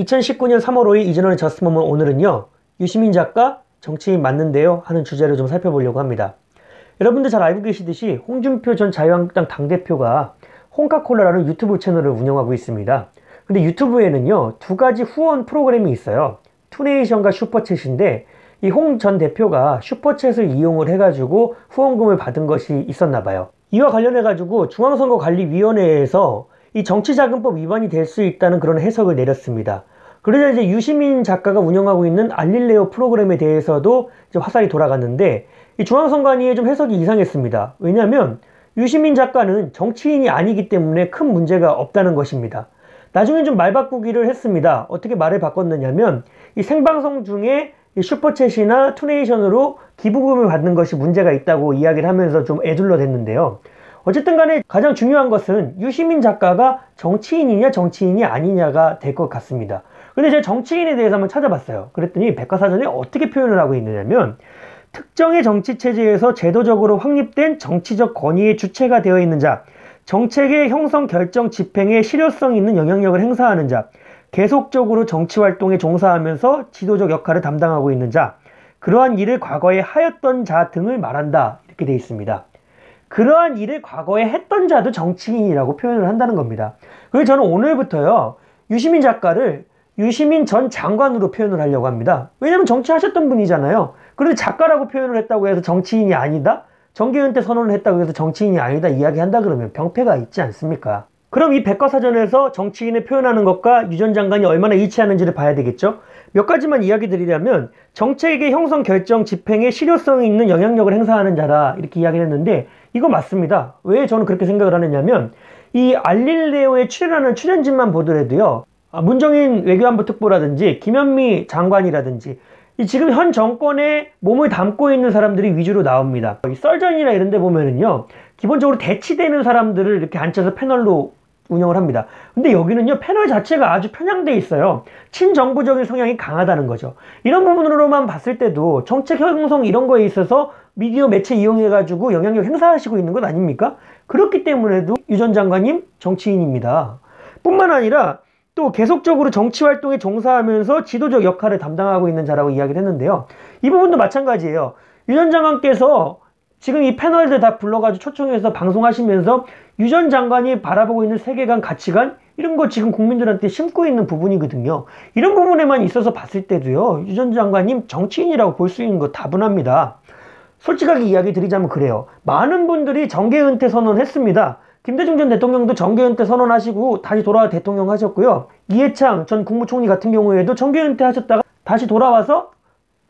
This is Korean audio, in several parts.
2019년 3월 5일 이진원의 저스트모먼, 오늘은요 유시민 작가 정치인 맞는데요 하는 주제를 좀 살펴보려고 합니다. 여러분들 잘 알고 계시듯이 홍준표 전 자유한국당 당대표가 홍카콜라라는 유튜브 채널을 운영하고 있습니다. 근데 유튜브에는요 두 가지 후원 프로그램이 있어요. 투네이션과 슈퍼챗인데 이 홍 전 대표가 슈퍼챗을 이용을 해가지고 후원금을 받은 것이 있었나 봐요. 이와 관련해가지고 중앙선거관리위원회에서 이 정치자금법 위반이 될 수 있다는 그런 해석을 내렸습니다. 그러자 이제 유시민 작가가 운영하고 있는 알릴레오 프로그램에 대해서도 이제 화살이 돌아갔는데, 이 중앙선관위의 좀 해석이 이상했습니다. 왜냐하면 유시민 작가는 정치인이 아니기 때문에 큰 문제가 없다는 것입니다. 나중에 좀 말 바꾸기를 했습니다. 어떻게 말을 바꿨느냐면, 이 생방송 중에 이 슈퍼챗이나 투네이션으로 기부금을 받는 것이 문제가 있다고 이야기를 하면서 좀 에둘러 댔는데요. 어쨌든 간에 가장 중요한 것은 유시민 작가가 정치인이냐 정치인이 아니냐가 될 것 같습니다. 근데 제가 정치인에 대해서 한번 찾아봤어요. 그랬더니 백과사전에 어떻게 표현을 하고 있느냐면, 특정의 정치체제에서 제도적으로 확립된 정치적 권위의 주체가 되어 있는 자, 정책의 형성, 결정, 집행에 실효성 있는 영향력을 행사하는 자, 계속적으로 정치활동에 종사하면서 지도적 역할을 담당하고 있는 자, 그러한 일을 과거에 하였던 자 등을 말한다, 이렇게 되어 있습니다. 그러한 일을 과거에 했던 자도 정치인이라고 표현을 한다는 겁니다. 그래서 저는 오늘부터요 유시민 작가를 유시민 전 장관으로 표현을 하려고 합니다. 왜냐면 정치하셨던 분이잖아요. 그런데 작가라고 표현을 했다고 해서 정치인이 아니다? 정계은퇴 선언을 했다고 해서 정치인이 아니다 이야기한다 그러면 병폐가 있지 않습니까? 그럼 이 백과사전에서 정치인을 표현하는 것과 유 전 장관이 얼마나 일치하는지를 봐야 되겠죠? 몇 가지만 이야기 드리려면, 정책의 형성, 결정, 집행에 실효성이 있는 영향력을 행사하는 자라 이렇게 이야기를 했는데, 이거 맞습니다. 왜 저는 그렇게 생각을 하느냐면, 이 알릴레오에 출연하는 출연진만 보더라도요, 문정인 외교안보 특보라든지 김현미 장관이라든지 지금 현 정권에 몸을 담고 있는 사람들이 위주로 나옵니다. 이 썰전이나 이런 데 보면은요 기본적으로 대치되는 사람들을 이렇게 앉혀서 패널로 운영을 합니다. 근데 여기는요 패널 자체가 아주 편향돼 있어요. 친정부적인 성향이 강하다는 거죠. 이런 부분으로만 봤을 때도 정책 형성 이런 거에 있어서 미디어 매체 이용해 가지고 영향력 행사하시고 있는 것 아닙니까? 그렇기 때문에도 유 전 장관님 정치인입니다. 뿐만 아니라 또 계속적으로 정치활동에 종사하면서 지도적 역할을 담당하고 있는 자라고 이야기를 했는데요. 이 부분도 마찬가지예요. 유 전 장관께서 지금 이 패널들 다 불러가지고 초청해서 방송하시면서 유 전 장관이 바라보고 있는 세계관, 가치관 이런 거 지금 국민들한테 심고 있는 부분이거든요. 이런 부분에만 있어서 봤을 때도요 유 전 장관님 정치인이라고 볼 수 있는 거 다분합니다. 솔직하게 이야기 드리자면 그래요. 많은 분들이 정계은퇴 선언했습니다. 김대중 전 대통령도 정계은퇴 선언하시고 다시 돌아와 대통령 하셨고요. 이해창 전 국무총리 같은 경우에도 정계은퇴 하셨다가 다시 돌아와서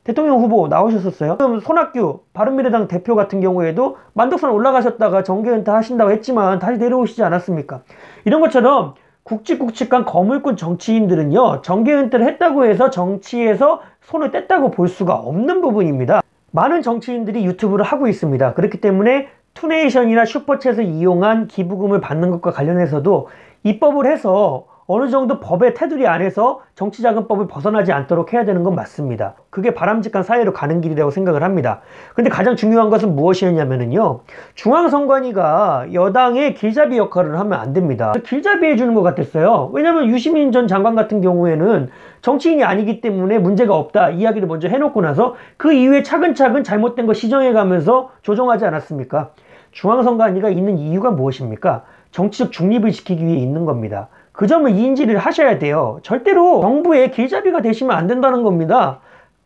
대통령 후보 나오셨었어요. 지금 손학규 바른미래당 대표 같은 경우에도 만덕산 올라가셨다가 정계은퇴 하신다고 했지만 다시 내려오시지 않았습니까? 이런 것처럼 굵직굵직한 거물꾼 정치인들은요 정계은퇴를 했다고 해서 정치에서 손을 뗐다고 볼 수가 없는 부분입니다. 많은 정치인들이 유튜브를 하고 있습니다. 그렇기 때문에 투네이션이나 슈퍼챗을 이용한 기부금을 받는 것과 관련해서도 입법을 해서 어느 정도 법의 테두리 안에서 정치자금법을 벗어나지 않도록 해야 되는 건 맞습니다. 그게 바람직한 사회로 가는 길이라고 생각을 합니다. 근데 가장 중요한 것은 무엇이었냐면요, 중앙선관위가 여당의 길잡이 역할을 하면 안 됩니다. 길잡이 해주는 것 같았어요. 왜냐면 유시민 전 장관 같은 경우에는 정치인이 아니기 때문에 문제가 없다 이야기를 먼저 해놓고 나서 그 이후에 차근차근 잘못된 거 시정해가면서 조정하지 않았습니까? 중앙선관위가 있는 이유가 무엇입니까? 정치적 중립을 지키기 위해 있는 겁니다. 그 점을 인지를 하셔야 돼요. 절대로 정부의 길잡이가 되시면 안 된다는 겁니다.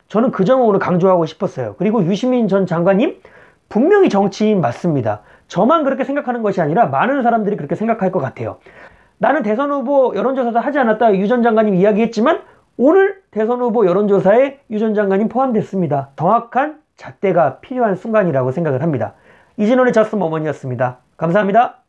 저는 그 점을 오늘 강조하고 싶었어요. 그리고 유시민 전 장관님 분명히 정치인 맞습니다. 저만 그렇게 생각하는 것이 아니라 많은 사람들이 그렇게 생각할 것 같아요. 나는 대선 후보 여론조사도 하지 않았다 유 전 장관님 이야기했지만 오늘 대선 후보 여론조사에 유 전 장관님 포함됐습니다. 정확한 잣대가 필요한 순간이라고 생각을 합니다. 이진원의 저스트모먼이었습니다. 감사합니다.